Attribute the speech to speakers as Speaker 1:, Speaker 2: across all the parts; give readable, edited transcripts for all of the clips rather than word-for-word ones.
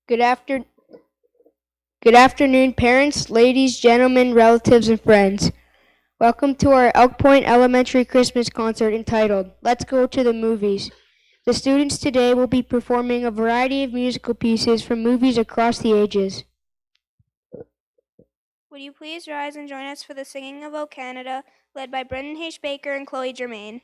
Speaker 1: Good after Good afternoon, parents, ladies, gentlemen, relatives, and friends. Welcome to our Elk Point Elementary Christmas concert entitled Let's Go to the Movies. The students today will be performing a variety of musical pieces from movies across the ages.
Speaker 2: Would you please rise and join us for the singing of O Canada, led by Brendan H. Baker and Chloe Germain?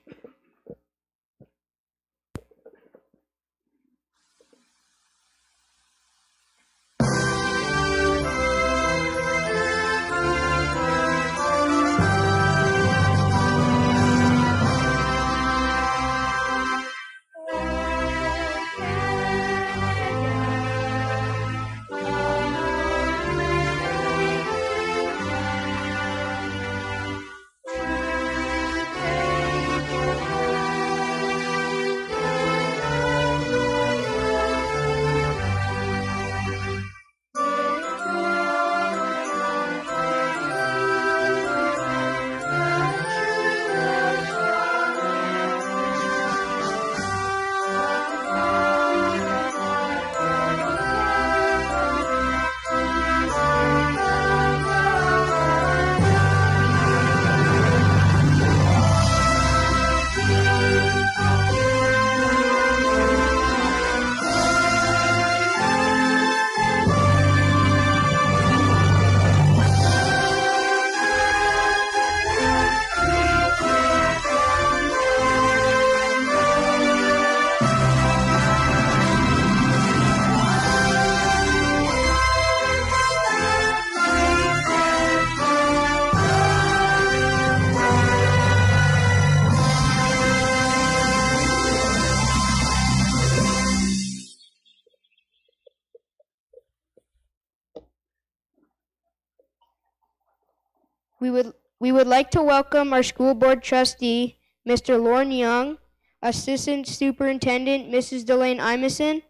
Speaker 1: We would like to welcome our school board trustee, Mr. Lorne Young, Assistant Superintendent, Mrs. Delane Imison,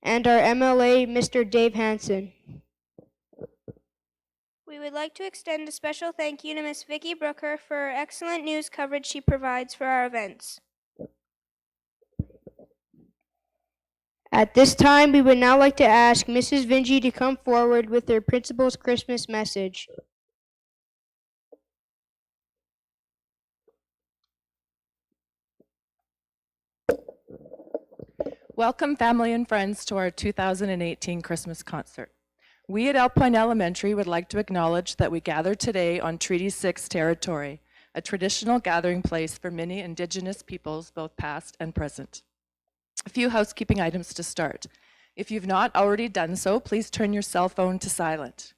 Speaker 1: and our MLA, Mr. Dave Hansen.
Speaker 2: We would like to extend a special thank you to Miss Vicki Brooker for her excellent news coverage she provides for our events.
Speaker 1: At this time, we would now like to ask Mrs. Vingy to come forward with her principal's Christmas message.
Speaker 3: Welcome, family and friends, to our 2018 Christmas concert. We at Elk Point Elementary would like to acknowledge that we gather today on Treaty 6 territory, a traditional gathering place for many Indigenous peoples, both past and present. A few housekeeping items to start. If you've not already done so, please turn your cell phone to silent.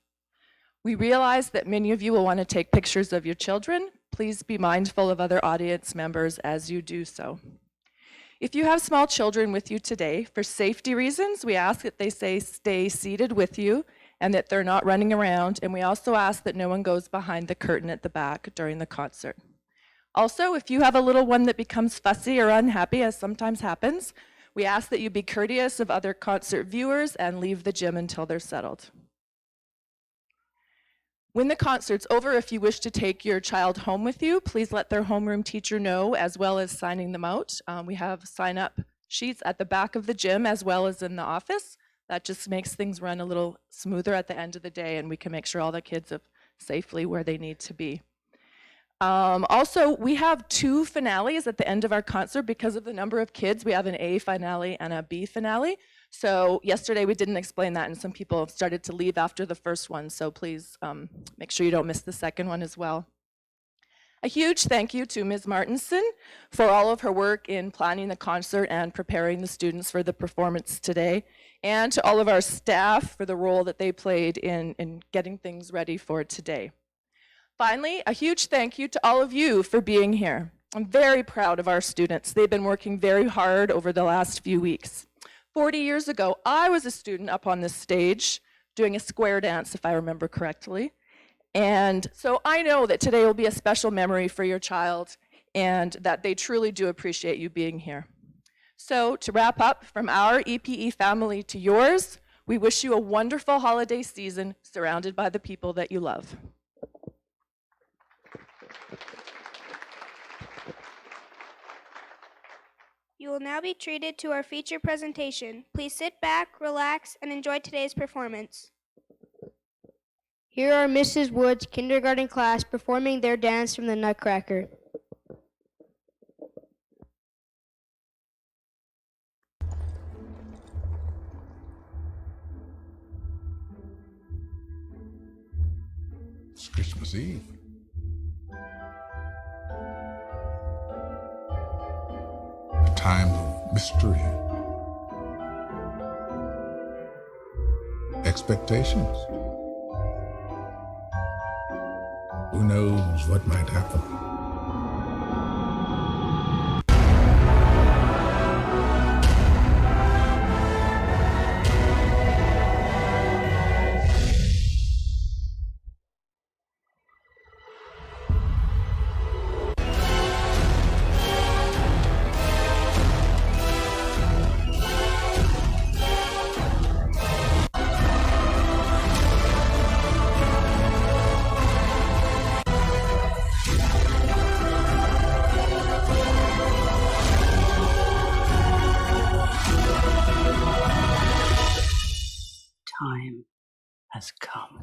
Speaker 3: We realize that many of you will want to take pictures of your children. Please be mindful of other audience members as you do so. If you have small children with you today, for safety reasons, we ask that they stay seated with you and that they're not running around, and we also ask that no one goes behind the curtain at the back during the concert. Also, if you have a little one that becomes fussy or unhappy, as sometimes happens, we ask that you be courteous of other concert viewers and leave the gym until they're settled. When the concert's over, if you wish to take your child home with you, please let their homeroom teacher know, as well as signing them out. We have sign-up sheets at the back of the gym as well as in the office. That just makes things run a little smoother at the end of the day, and we can make sure all the kids are safely where they need to be. Also, we have 2 finales at the end of our concert because of the number of kids. We have an A finale and a B finale. So yesterday we didn't explain that, and some people have started to leave after the first one, so please make sure you don't miss the second one as well. A huge thank you to Ms. Martinson for all of her work in planning the concert and preparing the students for the performance today, and to all of our staff for the role that they played in getting things ready for today. Finally, a huge thank you to all of you for being here. I'm very proud of our students. They've been working very hard over the last few weeks. 40 years ago, I was a student up on this stage doing a square dance, if I remember correctly. And so I know that today will be a special memory for your child and that they truly do appreciate you being here. So to wrap up, from our EPE family to yours, we wish you a wonderful holiday season surrounded by the people that you love.
Speaker 2: You will now be treated to our feature presentation. Please sit back, relax, and enjoy today's performance.
Speaker 1: Here are Mrs. Wood's kindergarten class performing their dance from the Nutcracker.
Speaker 4: It's Christmas Eve. A time of mystery, expectations. Who knows what might happen?
Speaker 5: Time has come.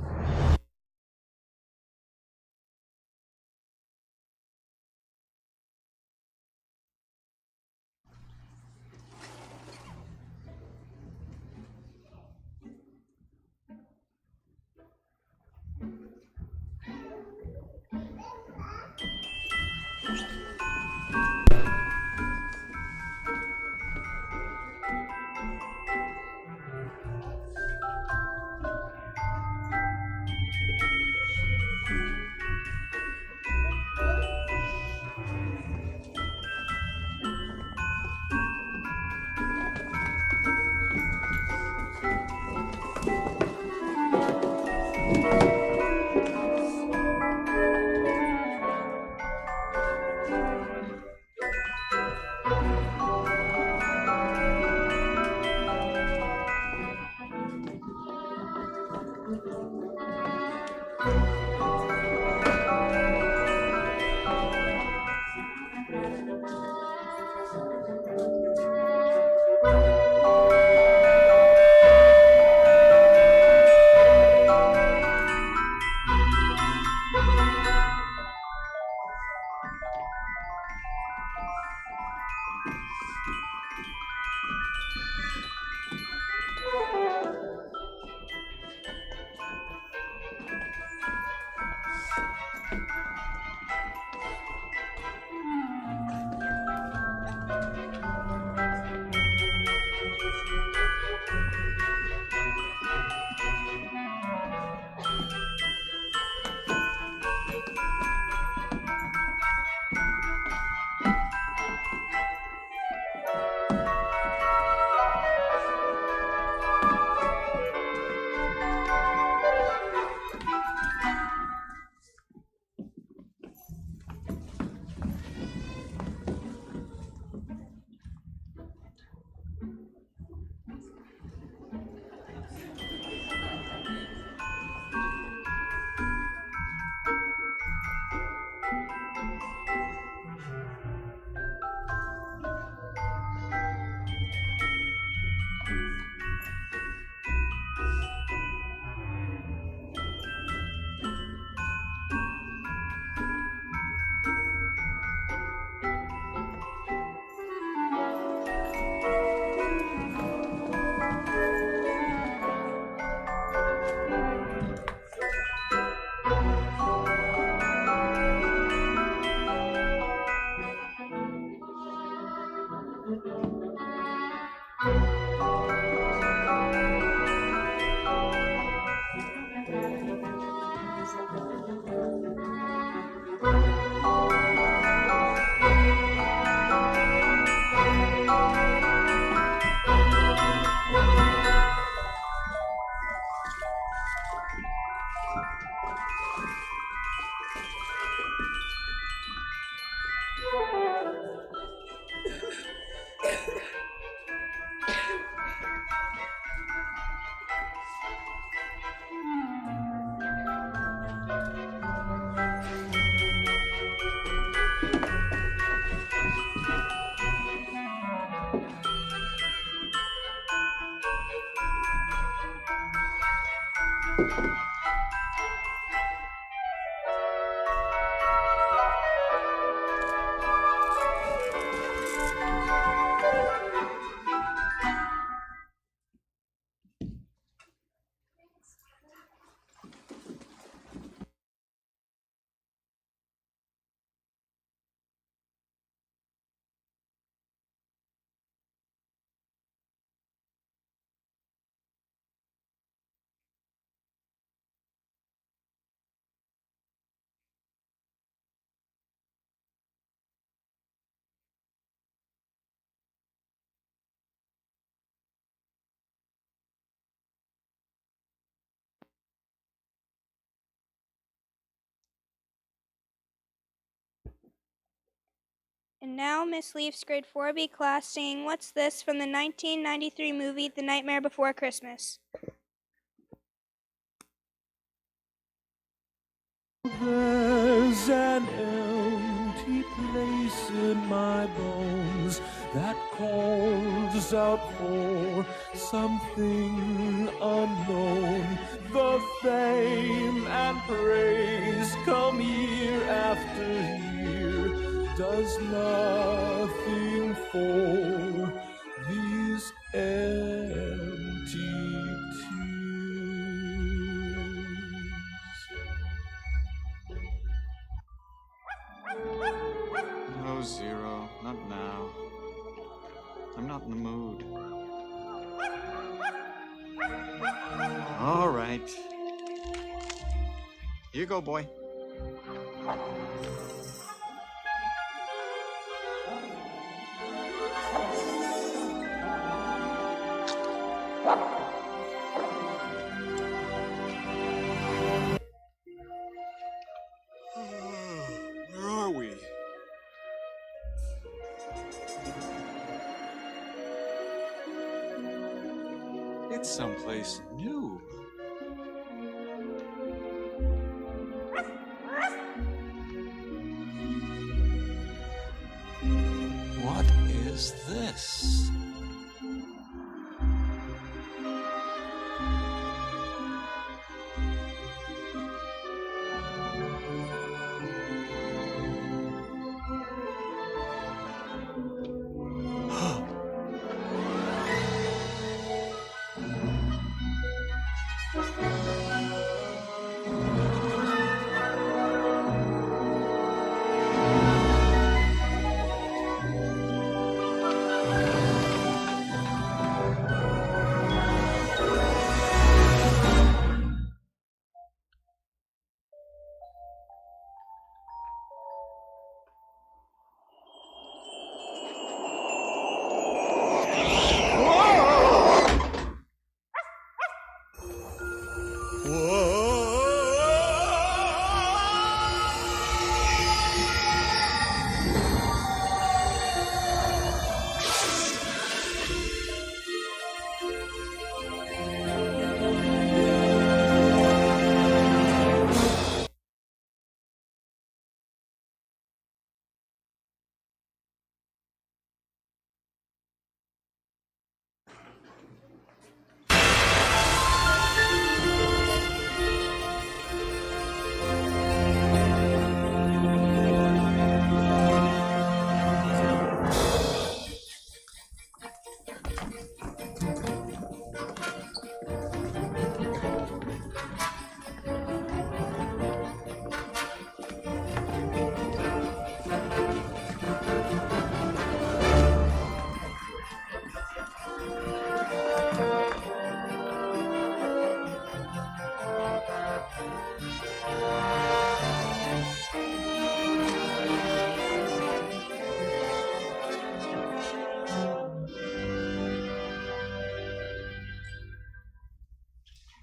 Speaker 2: And now Miss Leaf's grade 4B class singing What's This from the 1993 movie The Nightmare Before Christmas.
Speaker 6: There's an empty place in my bones that calls out for something unknown. The fame and praise come year after year, does nothing for these empty tears.
Speaker 7: No, Zero, not now. I'm not in the mood. All right. Here you go, boy. Where are we? It's someplace new. What is this?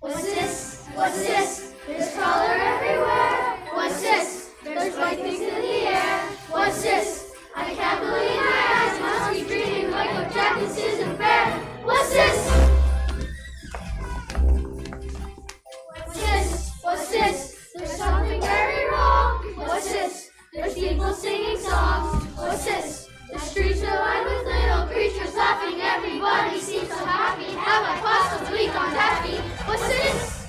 Speaker 8: What's this? What's this? There's color everywhere. What's this? There's bright things in the air. What's this? I can't believe my eyes must be dreaming like a Jack, this isn't fair. What's this? What's this? What's this? There's something very wrong. What's this? There's people singing songs. What's this? The streets are lined with little creatures laughing. Everybody seems so happy. Have I possibly gone happy? What's this?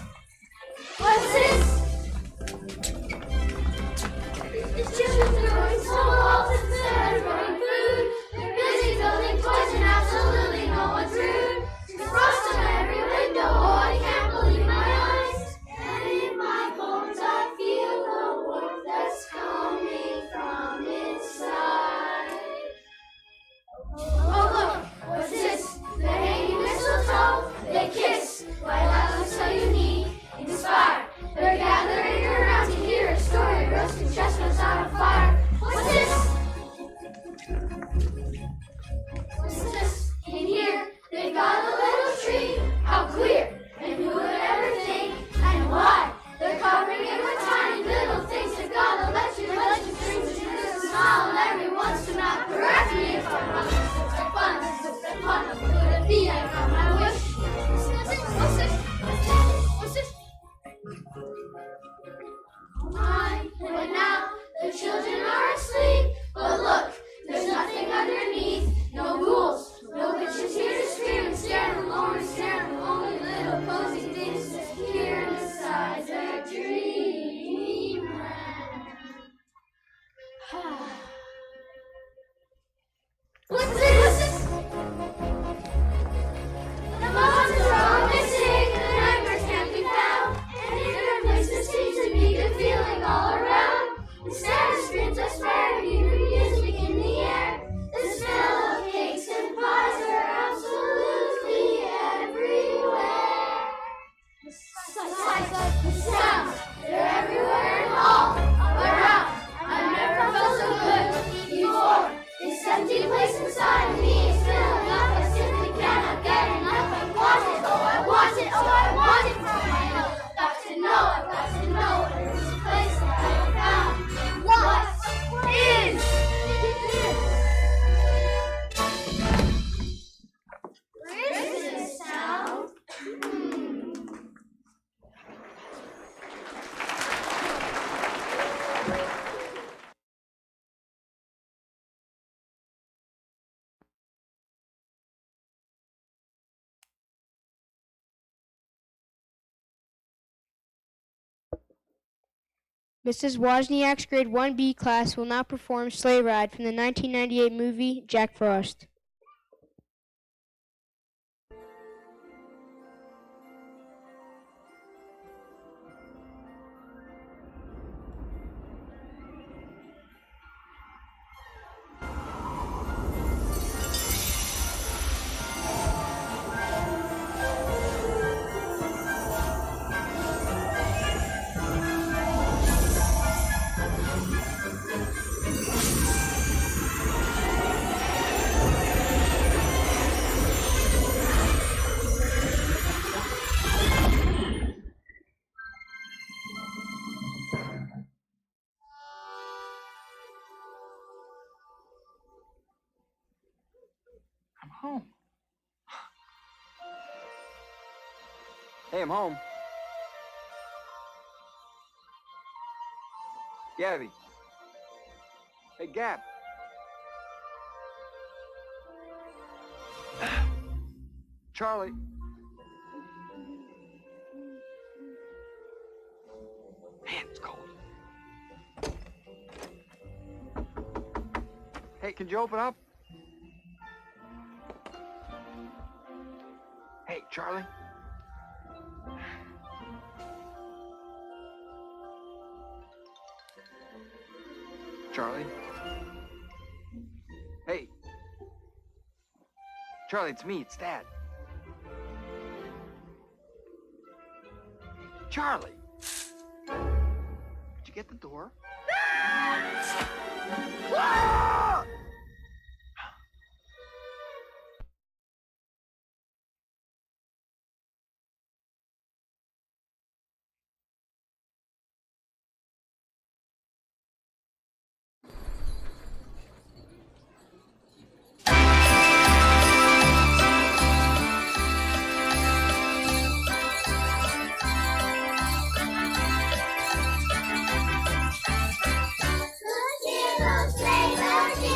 Speaker 1: Mrs. Wozniak's grade 1B class will now perform Sleigh Ride from the 1998 movie Jack Frost.
Speaker 9: I'm home. Hey, I'm home. Gabby. Hey, Gab. Charlie. Man, it's cold. Hey, can you open up? Hey, Charlie. Charlie. Hey. Charlie, it's me. It's Dad. Charlie. Did you get the door? Ah!
Speaker 8: Look here, those sleigh bells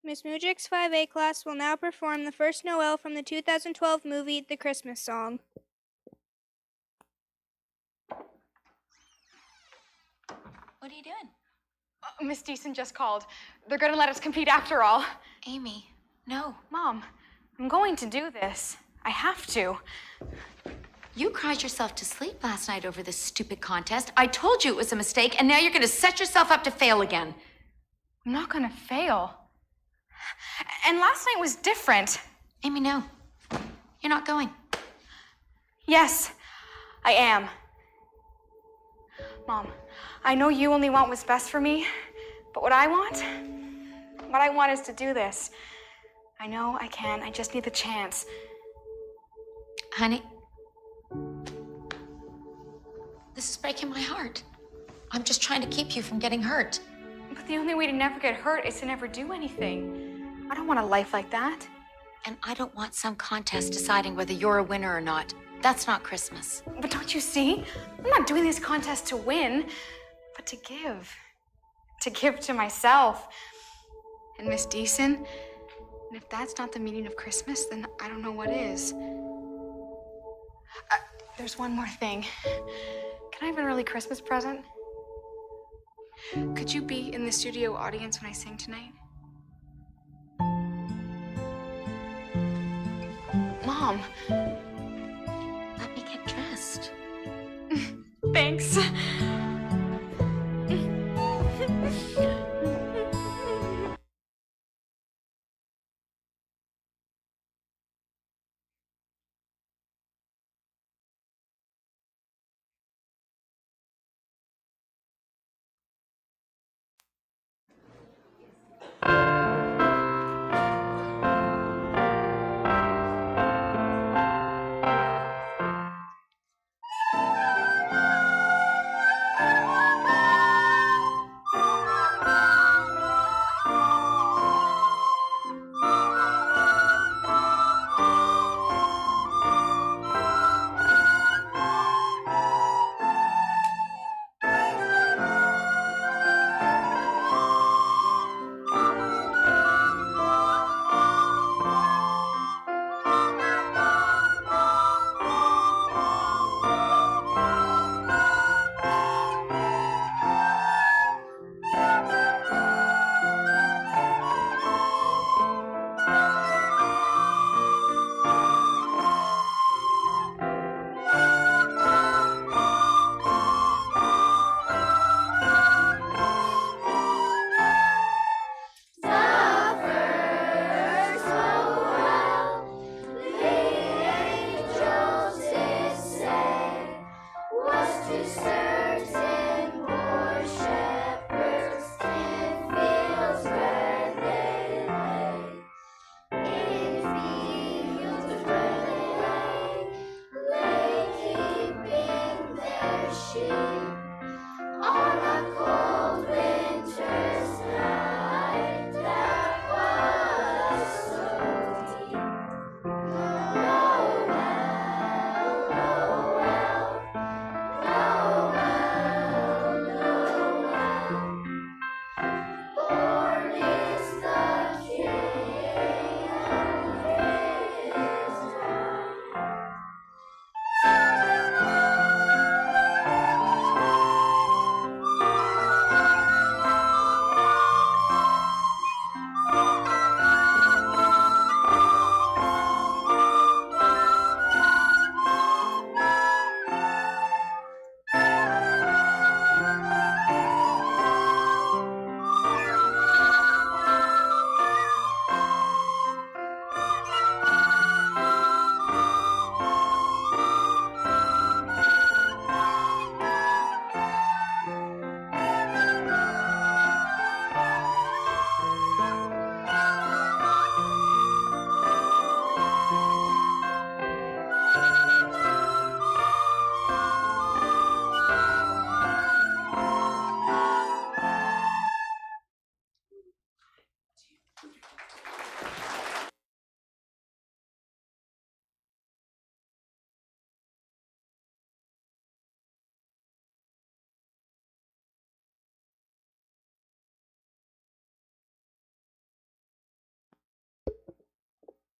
Speaker 2: Miss Mujik's 5A class will now perform the first Noel from the 2012 movie The Christmas Song.
Speaker 10: What are you doing?
Speaker 11: Miss Deason just called. They're gonna let us compete after all.
Speaker 10: Amy, no.
Speaker 11: Mom, I'm going to do this. I have to.
Speaker 10: You cried yourself to sleep last night over this stupid contest. I told you it was a mistake, and now you're gonna set yourself up to fail again.
Speaker 11: I'm not gonna fail. And last night was different.
Speaker 10: Amy, no. You're not going.
Speaker 11: Yes, I am. Mom, I know you only want what's best for me, but what I want is to do this. I know I can, I just need the chance.
Speaker 10: Honey, this is breaking my heart. I'm just trying to keep you from getting hurt.
Speaker 11: But the only way to never get hurt is to never do anything. I don't want a life like that.
Speaker 10: And I don't want some contest deciding whether you're a winner or not. That's not Christmas.
Speaker 11: But don't you see? I'm not doing this contest to win, but to give. To give to myself. And Miss Deason, and if that's not the meaning of Christmas, then I don't know what is. There's one more thing. Can I have an early Christmas present? Could you be in the studio audience when I sing tonight? Mom.
Speaker 10: Let me get dressed.
Speaker 11: Thanks.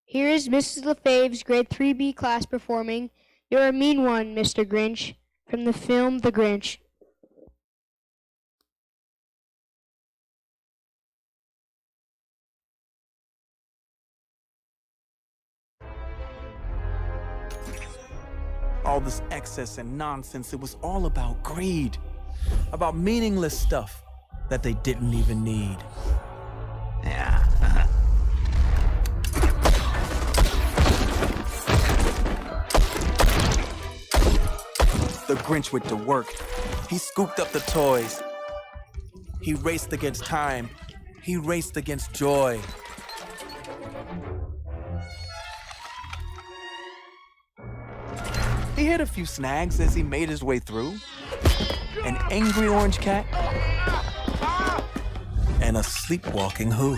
Speaker 1: Here is Mrs. LaFave's grade 3B class performing You're a Mean One, Mr. Grinch, from the film The Grinch.
Speaker 6: All this excess and nonsense, it was all about greed. About meaningless stuff that they didn't even need. Yeah. The Grinch went to work. He scooped up the toys. He raced against time. He raced against joy. He hit a few snags as he made his way through. An angry orange cat and a sleepwalking who.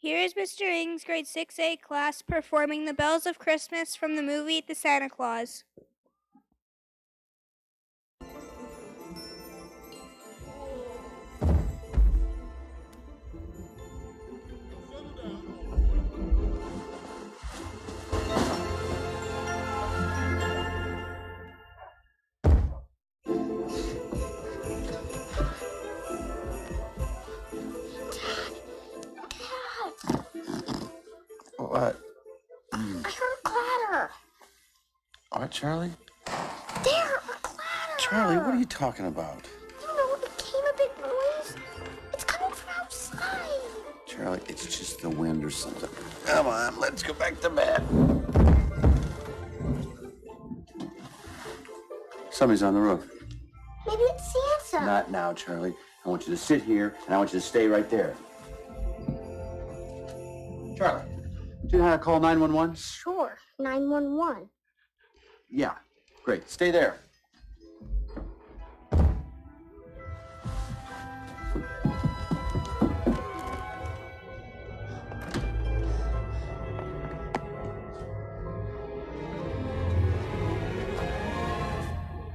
Speaker 2: Here is Mr. Ing's grade 6A class performing The Bells of Christmas from the movie The Santa Claus.
Speaker 12: What?
Speaker 8: I heard a clatter.
Speaker 12: What, Charlie?
Speaker 8: There, a clatter.
Speaker 12: Charlie, what are you talking about?
Speaker 8: You know, it came a big noise. It's coming from outside.
Speaker 12: Charlie, it's just the wind or something. Come on, let's go back to bed. Somebody's on the roof.
Speaker 8: Maybe it's Santa.
Speaker 12: Not now, Charlie. I want you to sit here, and I want you to stay right there. Charlie, do you know how to call 911?
Speaker 8: Sure. 911.
Speaker 12: Yeah, great. Stay there.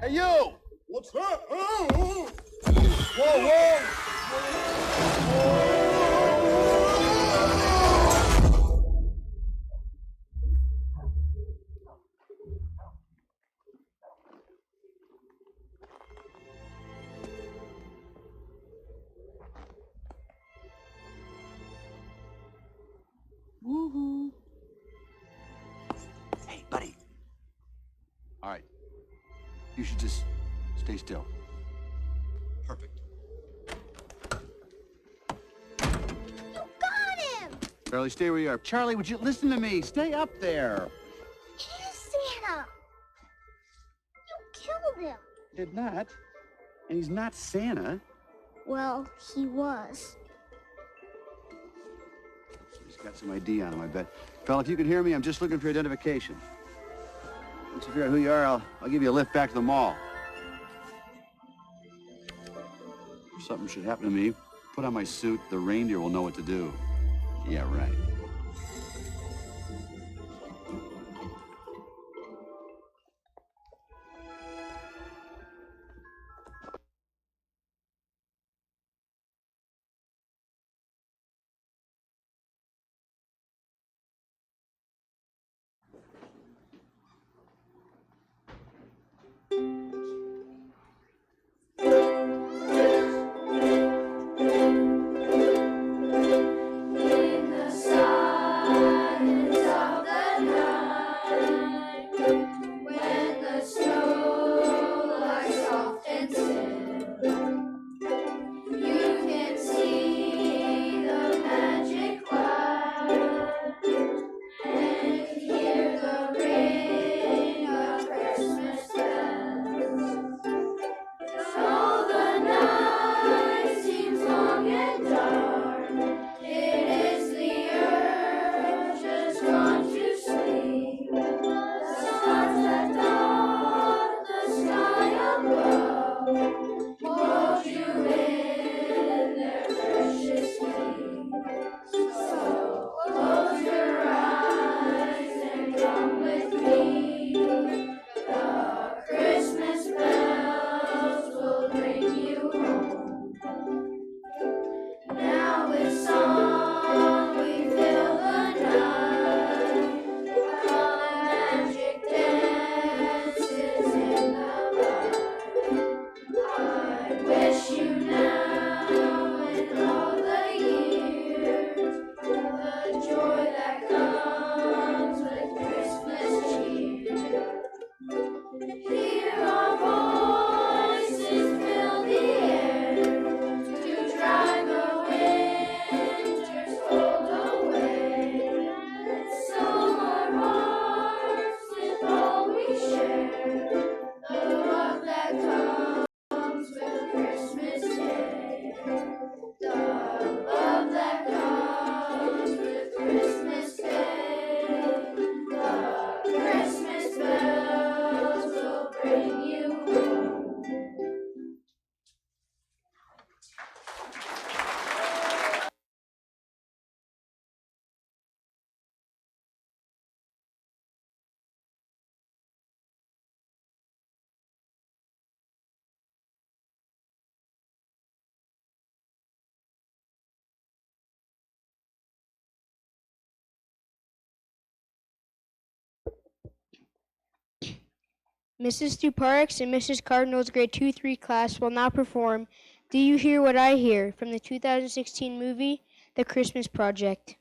Speaker 12: Hey, you! What's that? Whoa, Woohoo. Hey, buddy. All right. You should just stay still. Perfect.
Speaker 8: You got him!
Speaker 12: Charlie, stay where you are. Charlie, would you listen to me? Stay up there.
Speaker 8: It is Santa. You killed him.
Speaker 12: Did not. And he's not Santa.
Speaker 8: Well, he was.
Speaker 12: He's got some ID on him, I bet. Fella, if you can hear me, I'm just looking for identification. Once you figure out who you are, I'll give you a lift back to the mall. If something should happen to me, put on my suit. The reindeer will know what to do. Yeah, right.
Speaker 8: In the silence of the night, when the snow lies soft and still, you can see the magic cloud and hear the ring of Christmas bells. So the night seems long and dark. It is the earth just gone to sleep. The stars that dot the sky above hold you in their precious keep. So close your eyes and come with me. The Christmas bells will bring you home. Now with song we fill the night, while the magic dances in the light. I wish you now and all the years the joy that comes with Christmas cheer. Hear our voices fill the air to drive the winter's cold away. So our hearts with all we share, the love that comes with Christmas Day. The love that comes with Christmas Day. The Christmas bells will bring you home.
Speaker 1: Mrs. Stuparks and Mrs. Cardinal's grade 2-3 class will now perform Do You Hear What I Hear from the 2016 movie The Christmas Project.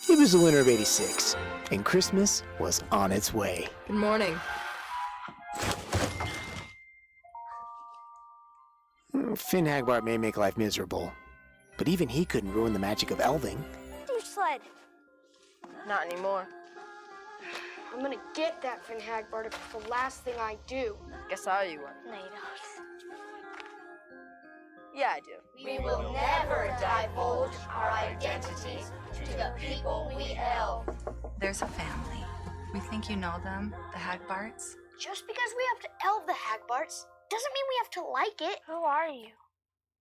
Speaker 13: It was the winter of '86, and Christmas was on its way.
Speaker 3: Good morning.
Speaker 13: Finn Hagbart may make life miserable, but even he couldn't ruin the magic of elding.
Speaker 8: Your sled.
Speaker 14: Not anymore.
Speaker 8: I'm gonna get that Finn Hagbart if it's the last thing I do.
Speaker 14: Guess I owe you one.
Speaker 8: No, you don't.
Speaker 14: Yeah, I do.
Speaker 8: We will never divulge our identities to the people we help.
Speaker 11: There's a family. We think you know them, the Hagbarts.
Speaker 8: Just because we have to elve the Hagbarts doesn't mean we have to like it. Who are you?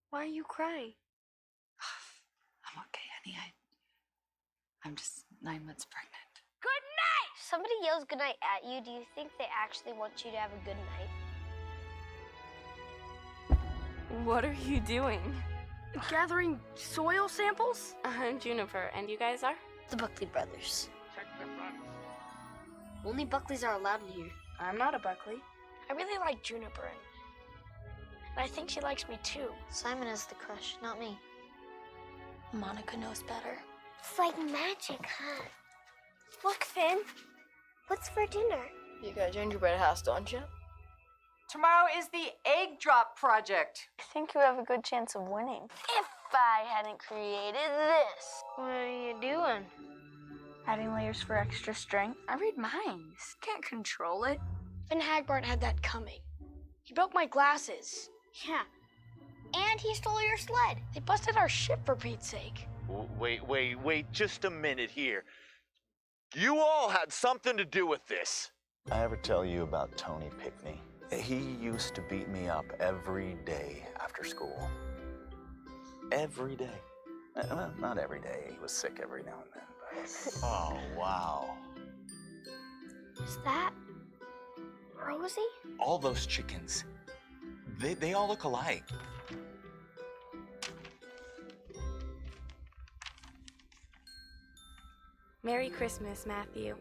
Speaker 8: Why are you crying?
Speaker 11: I'm okay, honey. I'm just 9 months pregnant.
Speaker 8: Good night! If somebody yells good night at you, do you think they actually want you to have a good night?
Speaker 14: What are you doing?
Speaker 8: Gathering soil samples?
Speaker 14: I'm Juniper, and you guys are?
Speaker 8: The Buckley brothers. Only Buckleys are allowed in here.
Speaker 14: I'm not a Buckley.
Speaker 8: I really like Juniper, and I think she likes me too. Simon is the crush, not me. Monica knows better. It's like magic, huh? Look, Finn. What's for dinner?
Speaker 14: You got a gingerbread house, don't you?
Speaker 15: Tomorrow is the egg drop project.
Speaker 14: I think you have a good chance of winning.
Speaker 8: If I hadn't created this. What are you doing?
Speaker 14: Adding layers for extra strength.
Speaker 11: I read minds. Can't control it.
Speaker 8: Finn Hagbart had that coming. He broke my glasses. Yeah. And he stole your sled. They busted our ship for Pete's sake.
Speaker 16: Wait just a minute here. You all had something to do with this.
Speaker 17: I ever tell you about Tony Pickney? He used to beat me up every day after school. Every day. Well, not every day. He was sick every now and then. But... Oh, wow.
Speaker 8: Is that Rosie?
Speaker 17: All those chickens, they all look alike.
Speaker 14: Merry Christmas, Matthew.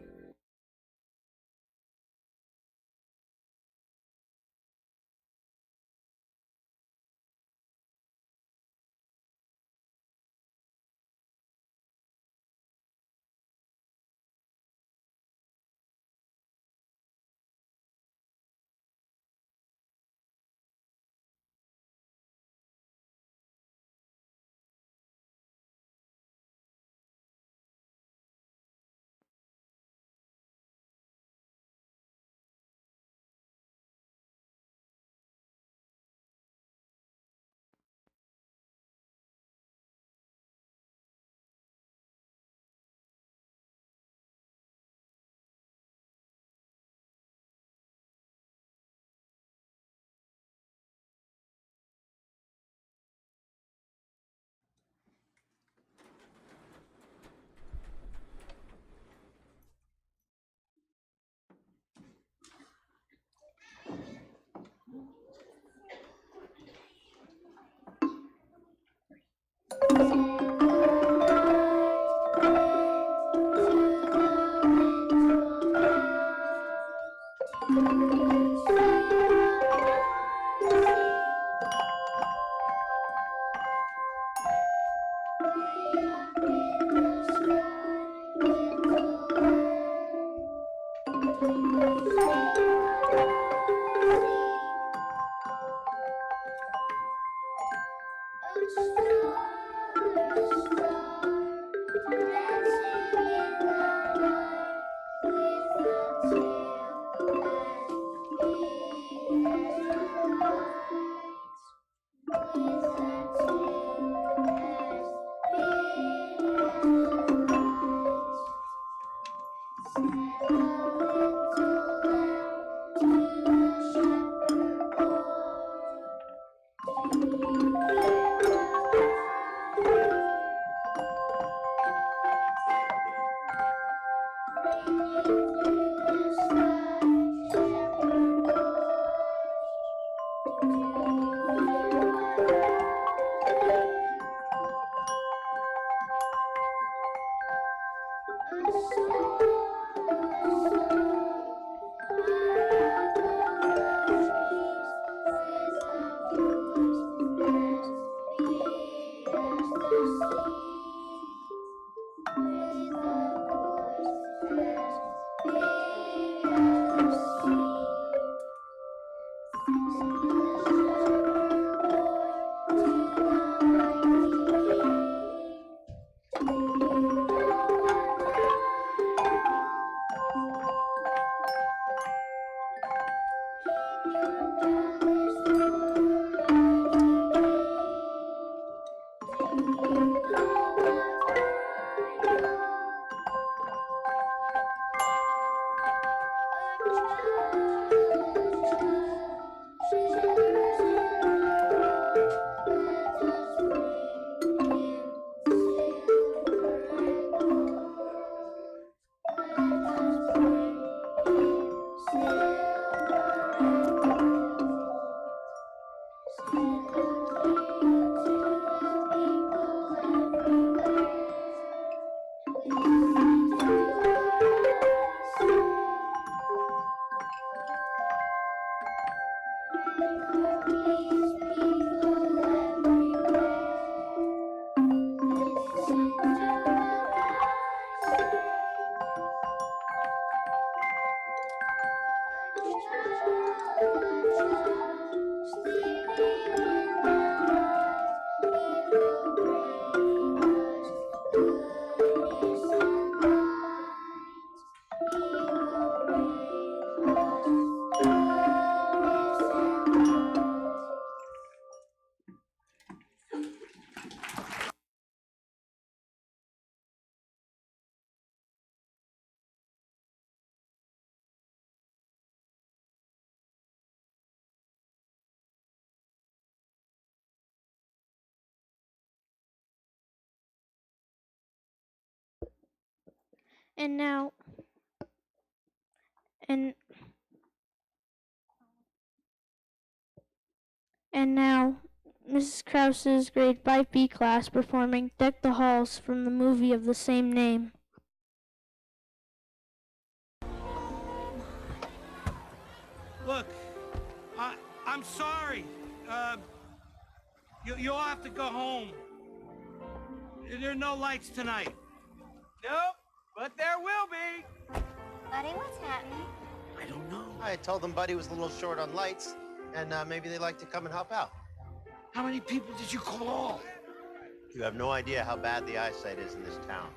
Speaker 2: And now, Mrs. Krause's grade 5B class performing Deck the Halls from the movie of the same name.
Speaker 18: Look, I'm sorry. You'll have to go home. There are no lights tonight. Nope, but there will be.
Speaker 14: Buddy, what's happening?
Speaker 18: I don't know.
Speaker 19: I told them Buddy was a little short on lights, and maybe they'd like to come and help out.
Speaker 18: How many people did you call?
Speaker 19: You have no idea how bad the eyesight is in this town.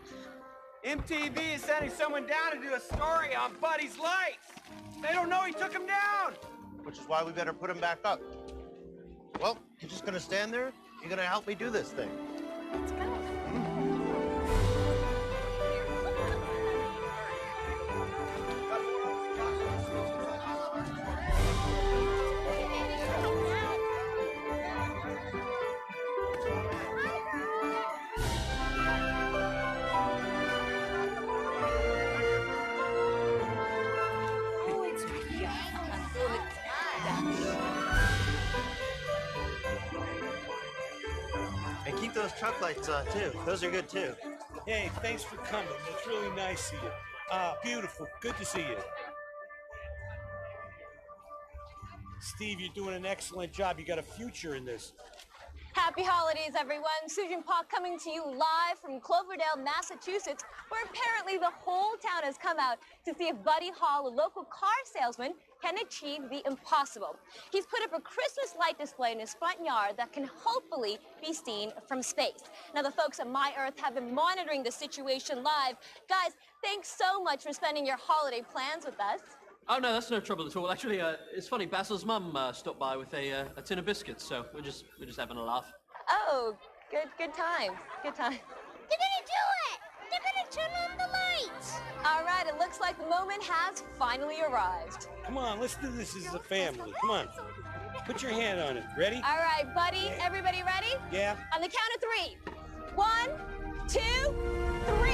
Speaker 18: MTV is sending someone down to do a story on Buddy's lights. They don't know he took them down.
Speaker 19: Which is why we better put him back up. Well, you're just gonna stand there? You're gonna help me do this thing?
Speaker 14: Let's go.
Speaker 19: And keep those truck lights on, too. Those are good, too.
Speaker 18: Hey, thanks for coming. It's really nice of you. Beautiful. Good to see you. Steve, you're doing an excellent job. You got a future in this.
Speaker 20: Happy holidays, everyone. Susan Park coming to you live from Cloverdale, Massachusetts, where apparently the whole town has come out to see if Buddy Hall, a local car salesman, can achieve the impossible. He's put up a Christmas light display in his front yard that can hopefully be seen from space. Now, the folks at My Earth have been monitoring the situation live. Guys, thanks so much for spending your holiday plans with us.
Speaker 21: Oh, no, that's no trouble at all. Actually, it's funny, Basil's mum stopped by with a tin of biscuits, so we're just having a laugh.
Speaker 20: Oh, good times. Good times.
Speaker 8: They're gonna do it! They're gonna turn on the lights!
Speaker 20: All right, it looks like the moment has finally arrived.
Speaker 18: Come on, let's do this as a family. Come on. Put your hand on it. Ready?
Speaker 20: All right, Buddy, everybody ready?
Speaker 18: Yeah.
Speaker 20: On the count of 3. 1, 2, 3.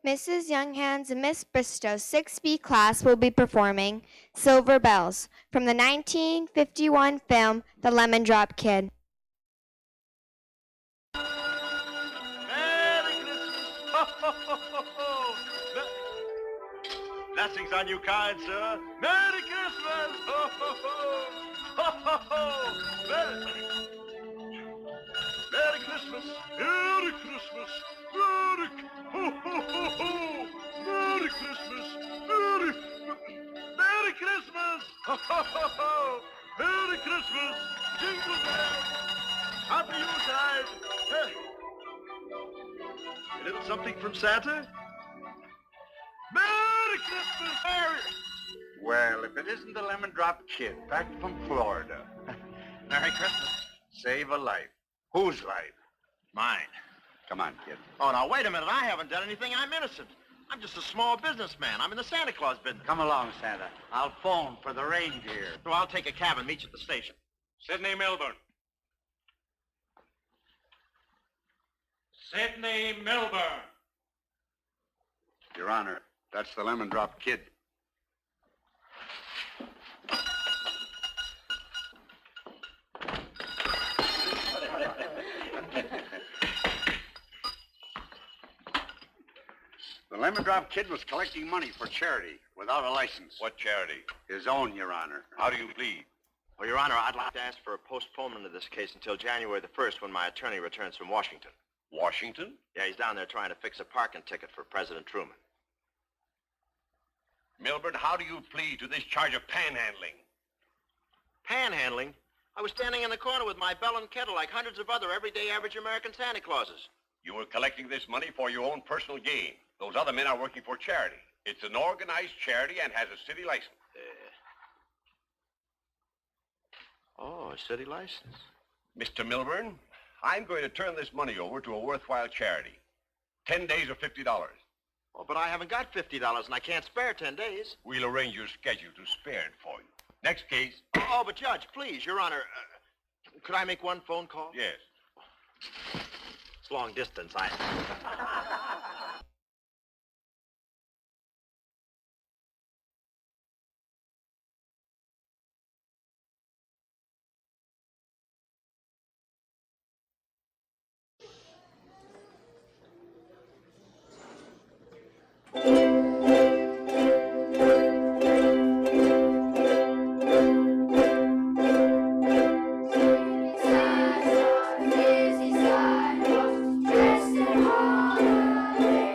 Speaker 4: Mrs. Younghands and Miss Bristow's 6B class will be performing Silver Bells from the 1951 film The Lemon Drop Kid.
Speaker 16: Blessings on you, kind sir. Merry Christmas! Ho, ho, ho! Ho, ho, ho! Merry Christmas! Merry Christmas! Merry... Ho, ho, ho, ho! Merry Christmas! Merry Christmas! Ho, ho, ho, ho! Merry Christmas! Jingle bells! Happy Yuletide! A little something from Santa? Merry Christmas! Merry...
Speaker 22: Well, if it isn't the Lemon Drop Kid, back from Florida. Merry Christmas. Save a life. Whose life?
Speaker 16: Mine.
Speaker 22: Come on, kid.
Speaker 16: Oh, now, wait a minute. I haven't done anything. I'm innocent. I'm just a small businessman. I'm in the Santa Claus business.
Speaker 22: Come along, Santa. I'll phone for the reindeer.
Speaker 16: So I'll take a cab and meet you at the station.
Speaker 22: Sidney Milburn.
Speaker 18: Sidney Milburn.
Speaker 22: Your Honor, that's the Lemon Drop Kid. The Lemon Drop Kid was collecting money for charity without a license.
Speaker 16: What charity?
Speaker 22: His own, Your Honor.
Speaker 16: How do you plead? Well, Your Honor, I'd like to ask for a postponement of this case until January the 1st when my attorney returns from Washington.
Speaker 22: Washington?
Speaker 16: Yeah, he's down there trying to fix a parking ticket for President Truman.
Speaker 22: Milburn, how do you plead to this charge of panhandling?
Speaker 16: Panhandling? I was standing in the corner with my bell and kettle like hundreds of other everyday average American Santa Clauses.
Speaker 22: You were collecting this money for your own personal gain. Those other men are working for charity. It's an organized charity and has a city license.
Speaker 16: Oh, a city license.
Speaker 22: Mr. Milburn, I'm going to turn this money over to a worthwhile charity. 10 days or $50.
Speaker 16: Oh, but I haven't got $50 and I can't spare 10 days.
Speaker 22: We'll arrange your schedule to spare it for you. Next case.
Speaker 16: Oh, but Judge, please, Your Honor, could I make one phone call?
Speaker 22: Yes.
Speaker 16: It's long distance.
Speaker 8: Busy sidewalks, dressed in holiday.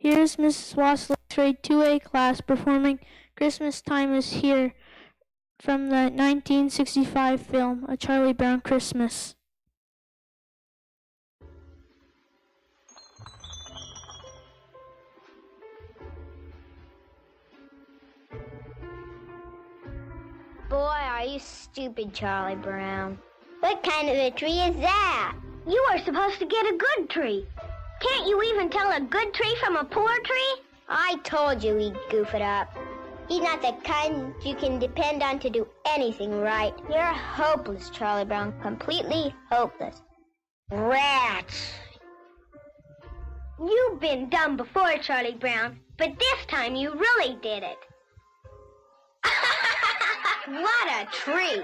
Speaker 5: Here's Mrs. Wassley's grade 2A class performing Christmas Time is Here from the 1965 film A Charlie Brown Christmas.
Speaker 14: Boy, are you stupid, Charlie Brown. What kind of a tree is that? You are supposed to get a good tree. Can't you even tell a good tree from a poor tree? I told you he'd goof it up. He's not the kind you can depend on to do anything right. You're hopeless, Charlie Brown. Completely hopeless. Rats! You've been dumb before, Charlie Brown, but this time you really did it. What a tree!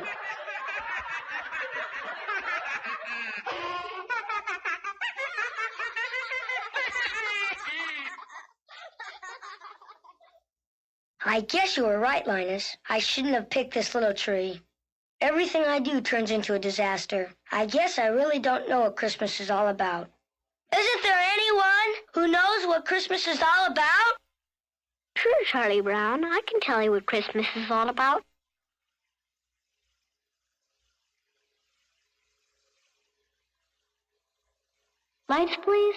Speaker 7: I guess you were right, Linus. I shouldn't have picked this little tree. Everything I do turns into a disaster. I guess I really don't know what Christmas is all about. Isn't there anyone who knows what Christmas is all about?
Speaker 14: Sure, Charlie Brown. I can tell you what Christmas is all about. Lights, please.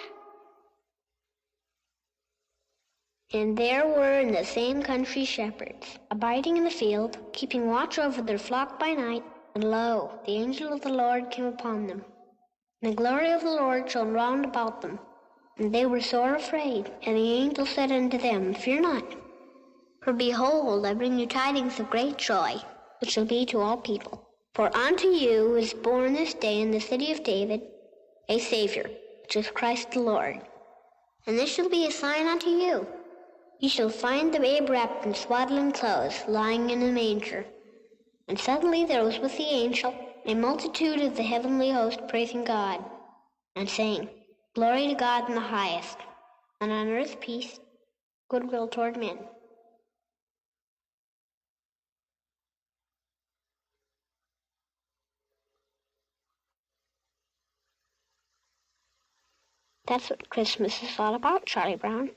Speaker 14: And there were in the same country shepherds, abiding in the field, keeping watch over their flock by night. And lo, the angel of the Lord came upon them. And the glory of the Lord shone round about them. And they were sore afraid. And the angel said unto them, Fear not. For behold, I bring you tidings of great joy, which shall be to all people. For unto you is born this day in the city of David a Savior, which is Christ the Lord. And this shall be a sign unto you. Ye shall find the babe wrapped in swaddling clothes, lying in a manger. And suddenly there was with the angel a multitude of the heavenly host praising God, and saying, Glory to God in the highest, and on earth peace, goodwill toward men. That's what Christmas is all about, Charlie Brown.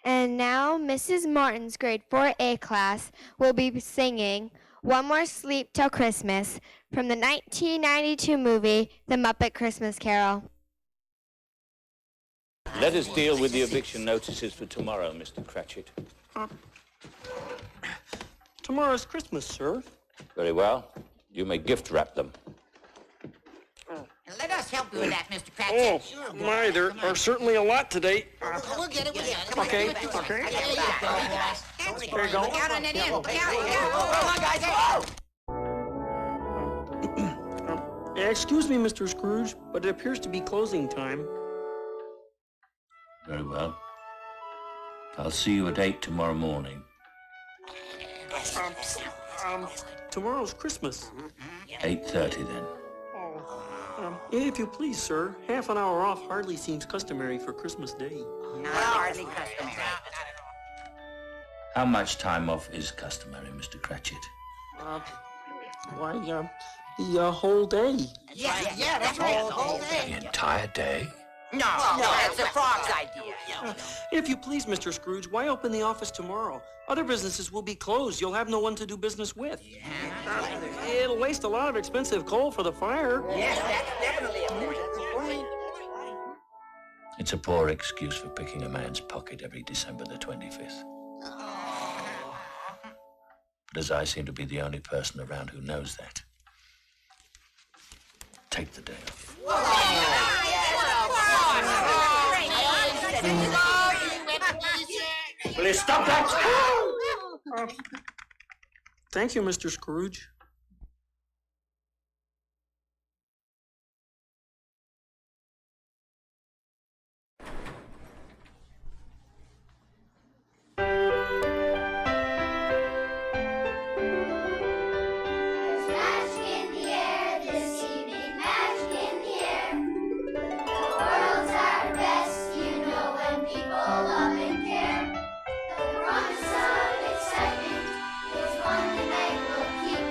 Speaker 4: And now Mrs. Martin's grade 4A class will be singing One More Sleep Till Christmas from the 1992 movie The Muppet Christmas Carol.
Speaker 9: Let us deal with the eviction notices for tomorrow, Mr. Cratchit.
Speaker 10: Tomorrow's Christmas, sir.
Speaker 9: Very well. You may gift wrap them.
Speaker 23: Let us help you with that, Mr.
Speaker 10: Oh,
Speaker 23: Cratchit.
Speaker 10: my, there are certainly a lot today.
Speaker 23: We'll get it.
Speaker 10: Okay.
Speaker 23: There you go. Look out on that end. Look out. Come on, guys.
Speaker 10: Excuse me, Mr. Scrooge, but it appears to be closing time.
Speaker 9: Very well. I'll see you at 8 tomorrow morning.
Speaker 10: Tomorrow's Christmas.
Speaker 9: 8:30 then.
Speaker 10: If you please, sir, half an hour off hardly seems customary for Christmas Day.
Speaker 23: Hardly customary.
Speaker 9: How much time off is customary, Mr. Cratchit?
Speaker 10: The whole day.
Speaker 23: Yeah, that's right. The whole day.
Speaker 9: The entire day?
Speaker 23: No, that's the frog's idea.
Speaker 10: If you please, Mr. Scrooge, why open the office tomorrow? Other businesses will be closed. You'll have no one to do business with. It'll waste a lot of expensive coal for the fire.
Speaker 23: Yes, that's definitely a point.
Speaker 9: It's a poor excuse for picking a man's pocket every December the 25th. But as I seem to be the only person around who knows that, take the day off.
Speaker 10: Will you stop that? Thank you, Mr. Scrooge.
Speaker 8: There's magic in the air this evening, magic in the air. The world's at rest, you know, when people love and care. The promise of excitement is one the night will keep.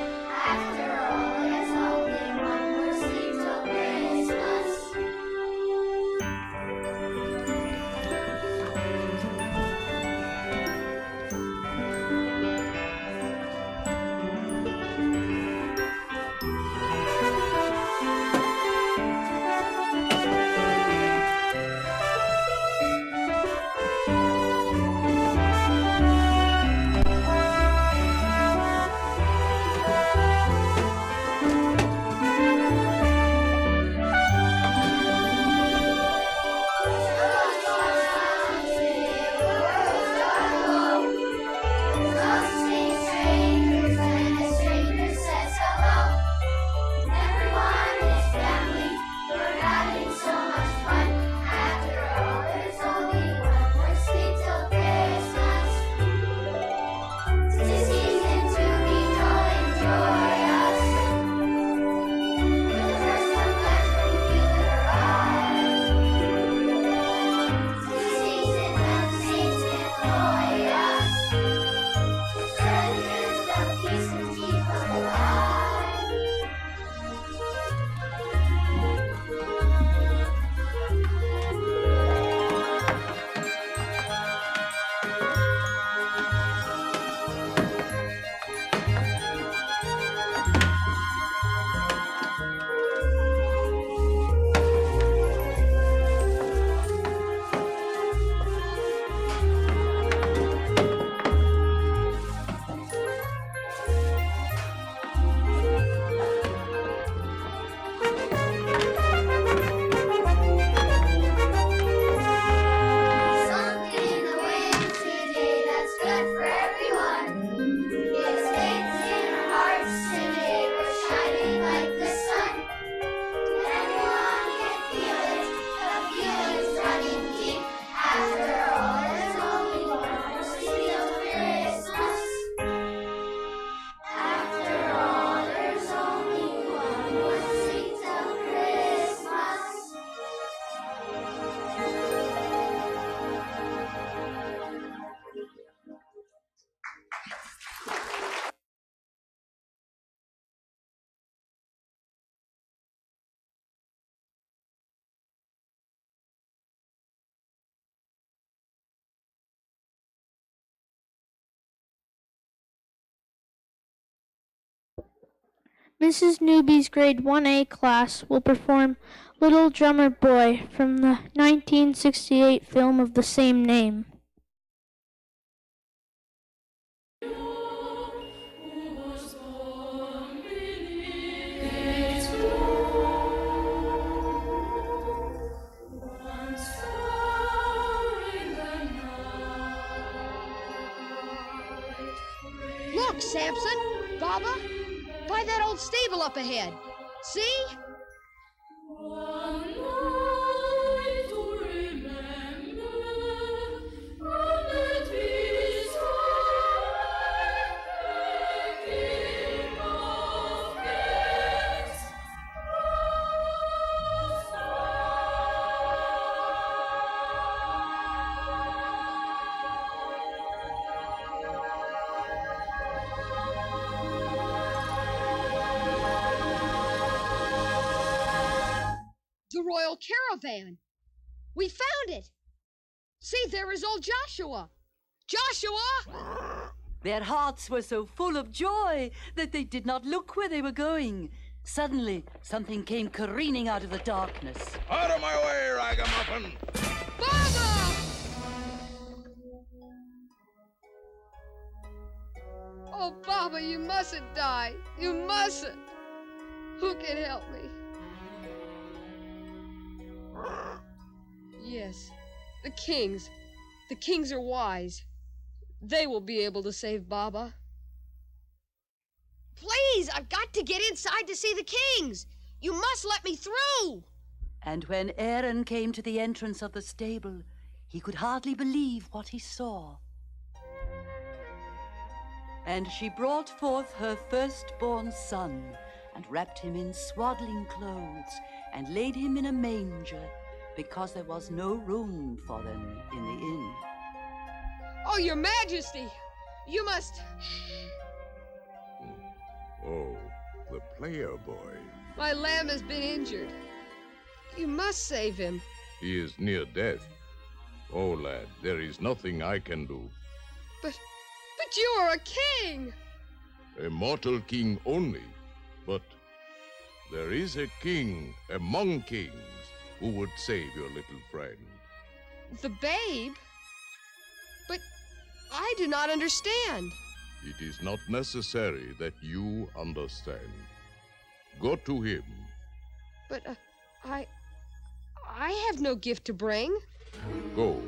Speaker 5: Mrs. Newby's grade 1A class will perform Little Drummer Boy from the 1968 film of the same name.
Speaker 1: Look, Samson, Baba, by that old stable up ahead. See? The royal caravan. We found it. See, there is old Joshua. Joshua!
Speaker 6: Their hearts were so full of joy that they did not look where they were going. Suddenly, something came careening out of the darkness.
Speaker 16: Out of my way, Ragamuffin!
Speaker 1: Baba! Oh, Baba, you mustn't die. You mustn't. Who can help me? Yes, the kings. The kings are wise. They will be able to save Baba. Please, I've got to get inside to see the kings. You must let me through.
Speaker 6: And when Aaron came to the entrance of the stable, he could hardly believe what he saw. And she brought forth her firstborn son, and wrapped him in swaddling clothes, and laid him in a manger, because there was no room for them in the inn.
Speaker 1: Oh, Your Majesty, you must...
Speaker 16: Oh, the player boy.
Speaker 1: My lamb has been injured. You must save him.
Speaker 16: He is near death. Oh, lad, there is nothing I can do.
Speaker 1: But you are a king!
Speaker 16: A mortal king only. But there is a king among kings who would save your little friend.
Speaker 1: The babe? But I do not understand.
Speaker 16: It is not necessary that you understand. Go to him.
Speaker 1: But I have no gift to bring.
Speaker 16: Go.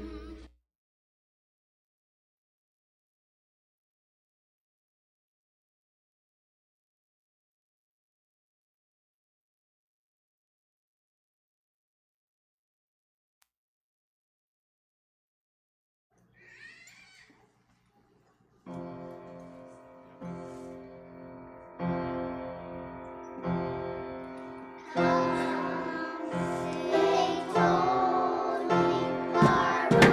Speaker 8: Bye.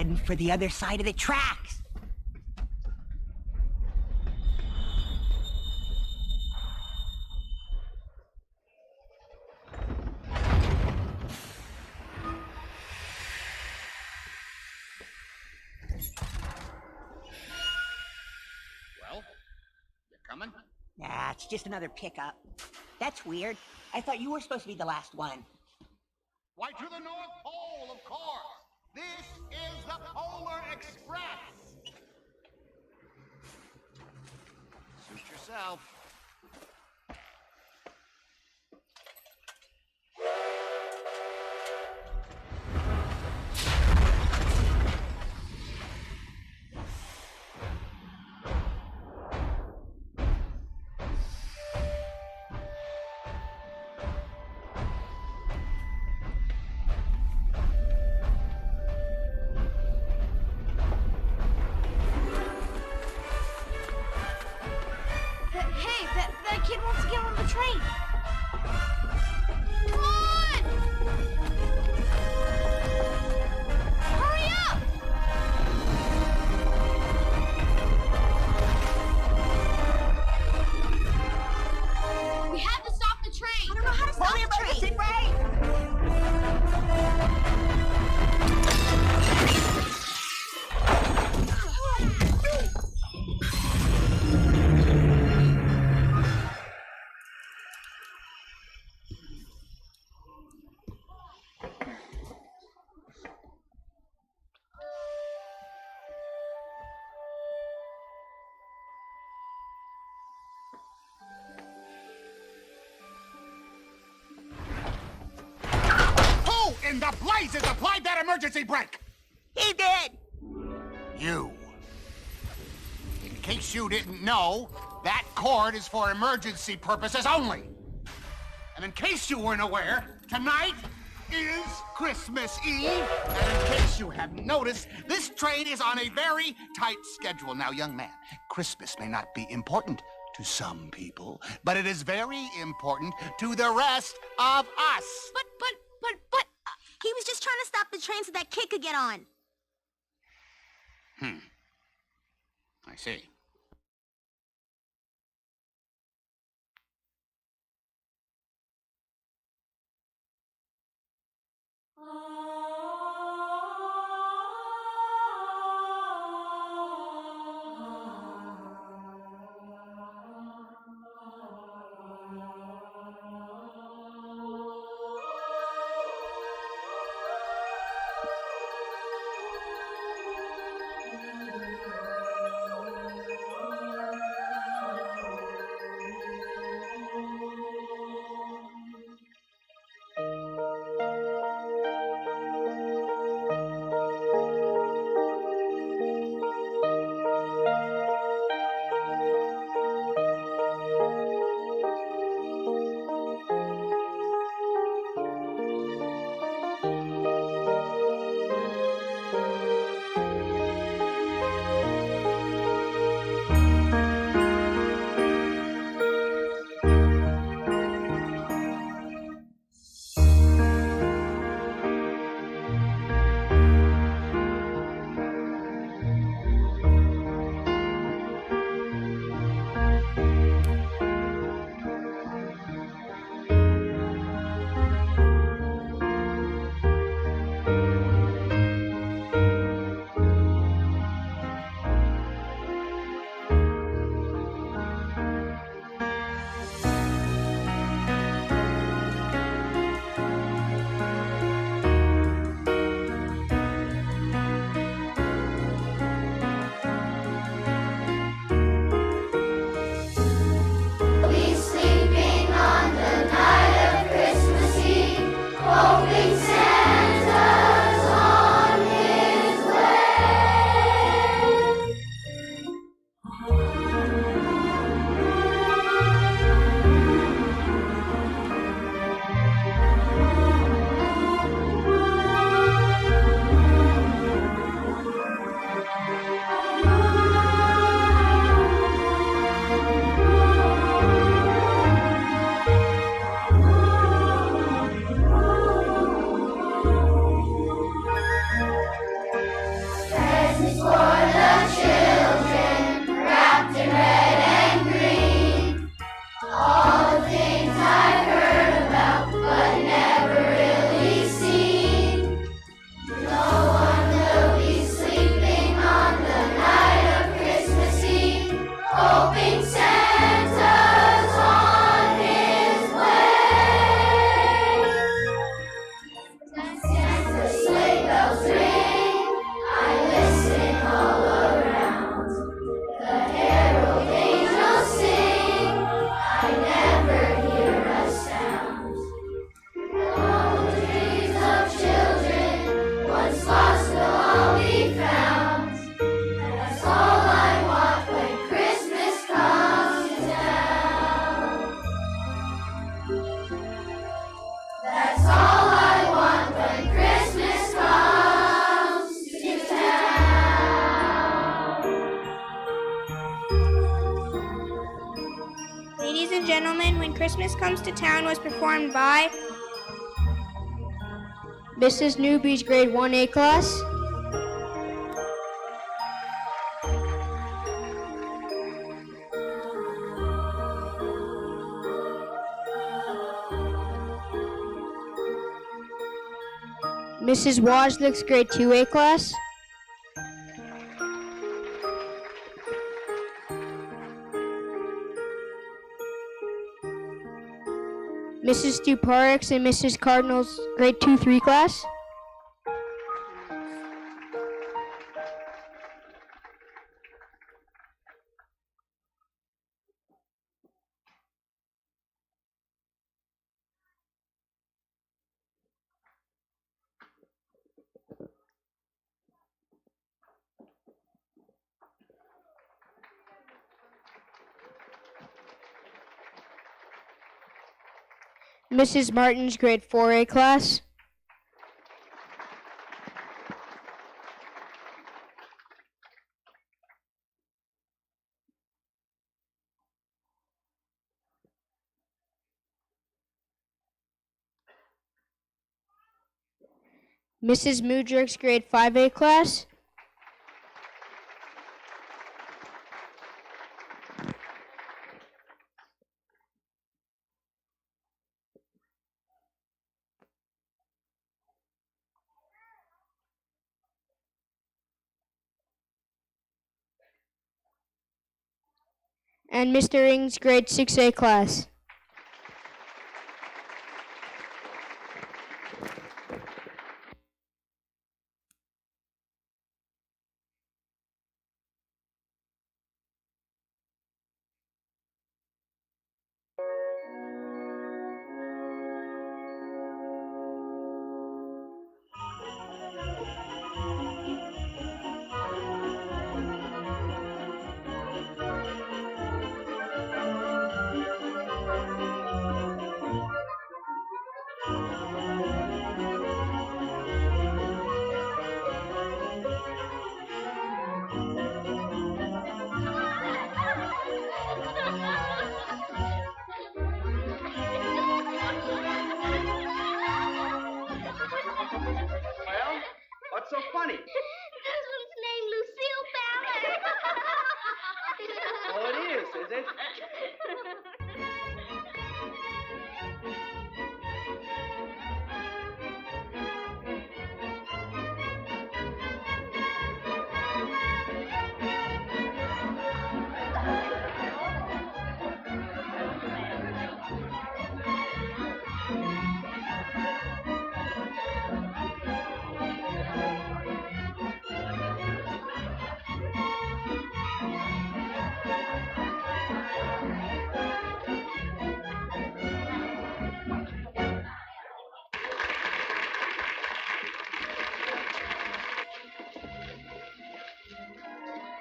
Speaker 23: heading for the other side of the tracks. Well, you coming? Nah, it's just another pickup. That's weird. I thought you were supposed to be the last one.
Speaker 3: Why, to the North Pole, of course. This is the Polar Express. Suit yourself.
Speaker 8: Hey, that kid wants to get on the train. Come on! Hurry up! We have to stop the train. I don't know how to stop the train.
Speaker 3: Who in the blazes applied that emergency brake?
Speaker 23: He did!
Speaker 3: You. In case you didn't know, that cord is for emergency purposes only. And in case you weren't aware, tonight is Christmas Eve. And in case you haven't noticed, this train is on a very tight schedule. Now, young man, Christmas may not be important to some people, but it is very important to the rest of us.
Speaker 8: But, he was just trying to stop the train so that kid could get on.
Speaker 3: I see.
Speaker 2: and Gentlemen, When Christmas Comes to Town was performed by
Speaker 12: Mrs. Newby's grade 1A class. Mrs. Wozniak's grade 2A class. Mrs. Stuparix and Mrs. Cardinal's grade 2-3 class. Mrs. Martin's grade 4A class. Mrs. Mudrick's grade 5A class. And Mr. Ing's grade 6A class.
Speaker 18: Well, what's so funny?
Speaker 8: This one's named Lucille Ballard.
Speaker 18: Oh, it is it?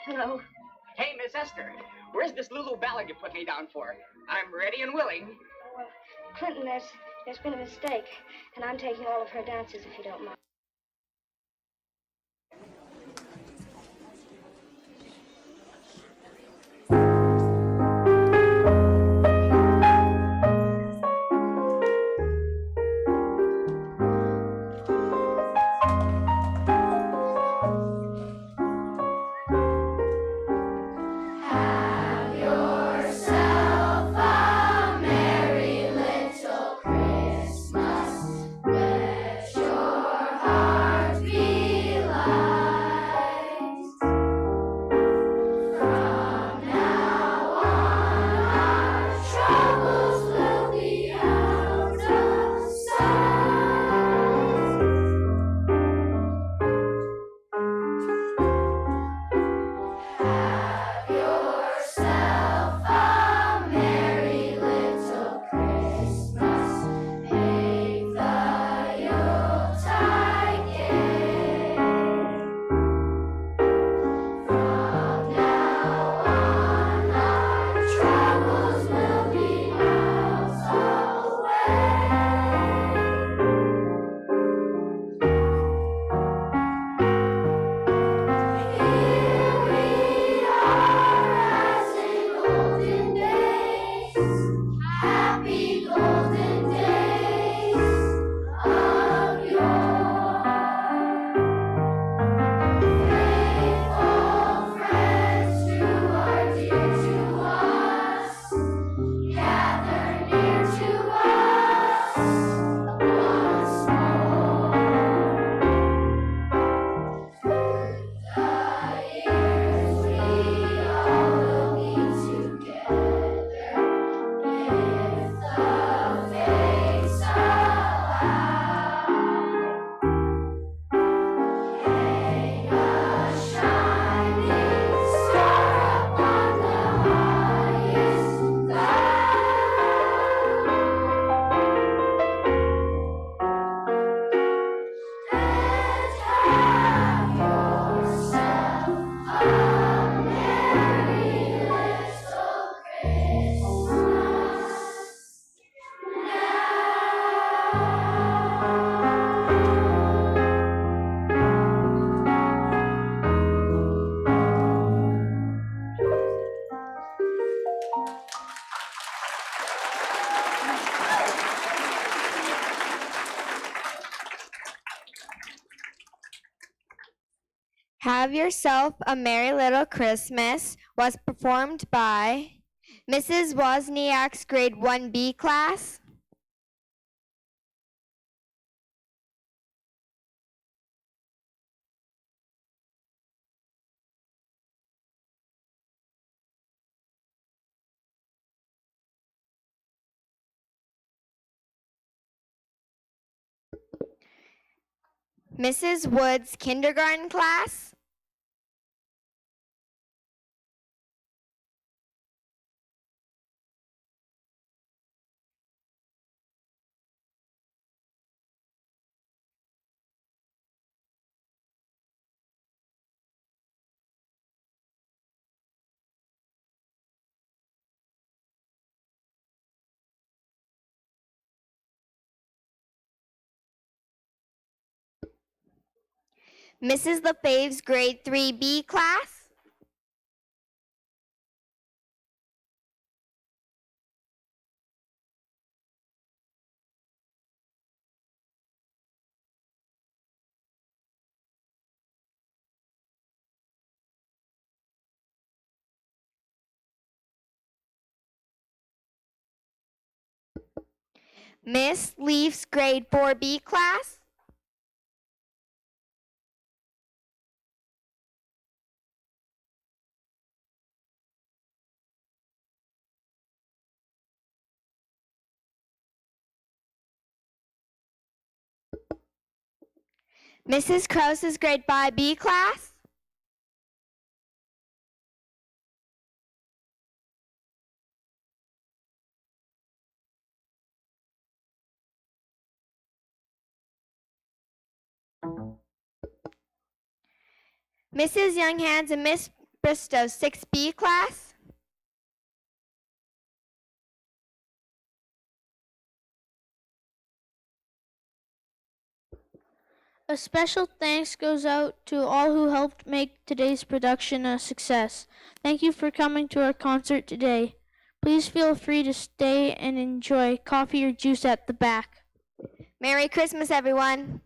Speaker 13: Hello. Hey, Miss Esther. Where's this Lulu Ballard you put me down for? I'm ready and willing.
Speaker 7: Well, Clinton, there's been a mistake, and I'm taking all of her dances if you don't mind.
Speaker 8: Merry little Christmas. Bless your
Speaker 4: Have Yourself a Merry Little Christmas was performed by Mrs. Wozniak's grade 1B class. Mrs. Wood's kindergarten class. Mrs. LaFave's grade 3B class. Miss Leaf's grade 4B class. Mrs. Krause's grade 5B class. Mrs. Younghands and Miss Bristow's 6B class.
Speaker 5: A special thanks goes out to all who helped make today's production a success. Thank you for coming to our concert today. Please feel free to stay and enjoy coffee or juice at the back.
Speaker 4: Merry Christmas, everyone.